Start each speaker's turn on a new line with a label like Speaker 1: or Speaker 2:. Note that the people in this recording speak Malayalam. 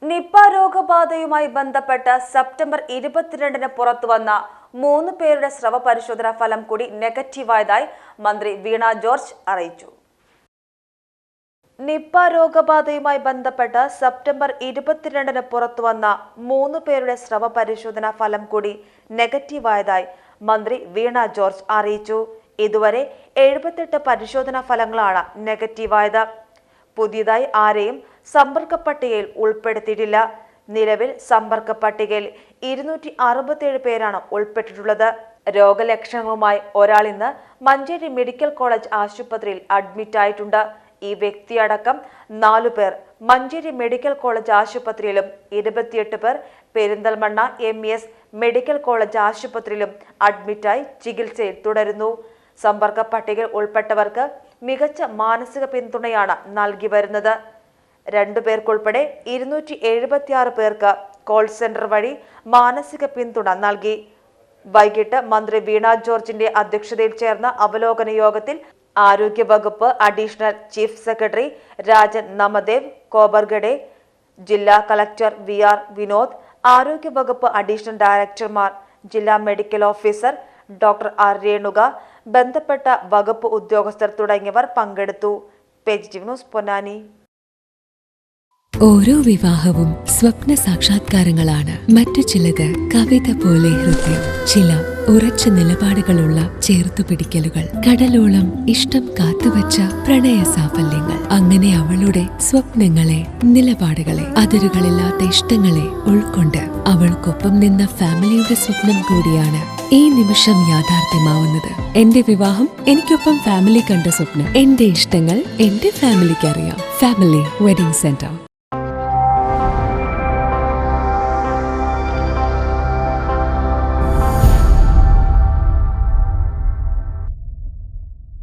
Speaker 1: നിപ്പ രോഗബാധയുമായി ബന്ധപ്പെട്ട് സെപ്റ്റംബർ 22-ന് പുറത്തുവന്ന 3 പേരുടെ സ്രവ പരിശോധനാ ഫലം കൂടി നെഗറ്റീവായതായി മന്ത്രി വീണ ജോർജ് അറിയിച്ചു. നിപ്പ രോഗബാധയുമായി ബന്ധപ്പെട്ട് സെപ്റ്റംബർ 22-ന് പുറത്തുവന്ന 3 പേരുടെ സ്രവ പരിശോധനാ ഫലം കൂടി നെഗറ്റീവായതായി മന്ത്രി വീണ ജോർജ് അറിയിച്ചു. ഇതുവരെ 78 പരിശോധനാ ഫലങ്ങളാണ് നെഗറ്റീവായത്. പുതിയതായി ആരെയും സമ്പർക്ക പട്ടികയിൽ ഉൾപ്പെടുത്തിയിട്ടില്ല. നിലവിൽ സമ്പർക്ക പട്ടികയിൽ 267 പേരാണ് ഉൾപ്പെട്ടിട്ടുള്ളത്. രോഗലക്ഷണങ്ങളുമായി ഒരാൾ ഇന്ന് മഞ്ചേരി മെഡിക്കൽ കോളേജ് ആശുപത്രിയിൽ അഡ്മിറ്റ് ആയിട്ടുണ്ട്. ഈ വ്യക്തിയടക്കം 4 പേർ മഞ്ചേരി മെഡിക്കൽ കോളേജ് ആശുപത്രിയിലും 28 പേർ പെരിന്തൽമണ്ണ MES മെഡിക്കൽ കോളേജ് ആശുപത്രിയിലും അഡ്മിറ്റായി ചികിത്സയിൽ തുടരുന്നു. സമ്പർക്ക പട്ടികയിൽ ഉൾപ്പെട്ടവർക്ക് മികച്ച മാനസിക പിന്തുണയാണ് നൽകി വരുന്നത്. 2 പേർക്കുൾപ്പെടെ 276 പേർക്ക് കോൾ സെന്റർ വഴി മാനസിക പിന്തുണ നൽകി. വൈകിട്ട് മന്ത്രി വീണ ജോർജിന്റെ അധ്യക്ഷതയിൽ ചേർന്ന അവലോകന യോഗത്തിൽ ആരോഗ്യവകുപ്പ് അഡീഷണൽ ചീഫ് സെക്രട്ടറി രാജൻ നമദേവ് കോബർഗഡെ, ജില്ലാ കളക്ടർ VR വിനോദ്, ആരോഗ്യവകുപ്പ് അഡീഷണൽ ഡയറക്ടർമാർ, ജില്ലാ medical officer doctor R Renuka, ബന്ധപ്പെട്ട വകുപ്പ് ഉദ്യോഗസ്ഥർ തുടങ്ങിയവർ പങ്കെടുത്തു. PGTV news Ponnani.
Speaker 2: ഓരോ വിവാഹവും സ്വപ്ന സാക്ഷാത്കാരങ്ങളാണ്. മറ്റു ചിലത് കവിത പോലെ ഹൃദയം, ചില ഉറച്ച നിലപാടുകളുള്ള ചേർത്തുപിടിക്കലുകൾ, കടലോളം ഇഷ്ടം കാത്തുവച്ച പ്രണയ സാഫല്യങ്ങൾ. അങ്ങനെ അവളുടെ സ്വപ്നങ്ങളെ, നിലപാടുകളെ, അതിരുകളില്ലാത്ത ഇഷ്ടങ്ങളെ ഉൾക്കൊണ്ട് അവൾക്കൊപ്പം നിന്ന ഫാമിലിയുടെ സ്വപ്നം കൂടിയാണ് ഈ നിമിഷം യാഥാർത്ഥ്യമാവുന്നത്. എന്റെ വിവാഹം എനിക്കൊപ്പം ഫാമിലി കണ്ട സ്വപ്നം. എന്റെ ഇഷ്ടങ്ങൾ എന്റെ ഫാമിലിക്ക് അറിയാം. Family wedding centre.